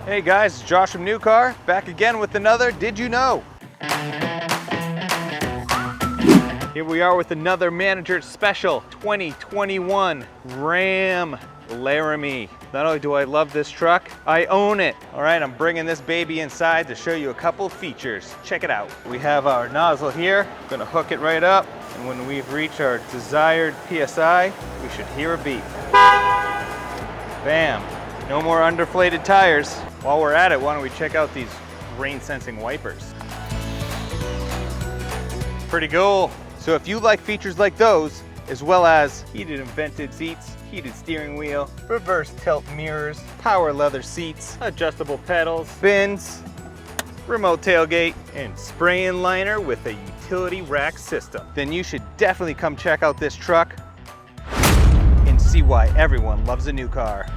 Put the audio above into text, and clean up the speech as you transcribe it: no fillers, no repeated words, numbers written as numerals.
Hey guys, it's Josh from Nucar, back again with another Did You Know? Here we are with another Manager Special 2021 RAM Laramie. Not only do I love this truck, I own it. All right, I'm bringing this baby inside to show you a couple features. Check it out. We have our nozzle here. I'm gonna hook it right up, and when we've reached our desired PSI, we should hear a beep. Bam. No more underflated tires. While we're at it, why don't we check out these rain sensing wipers. Pretty cool. So if you like features like those, as well as heated and vented seats, heated steering wheel, reverse tilt mirrors, power leather seats, adjustable pedals, bins, remote tailgate, and spray-in liner with a utility rack system, then you should definitely come check out this truck and see why everyone loves a Nucar.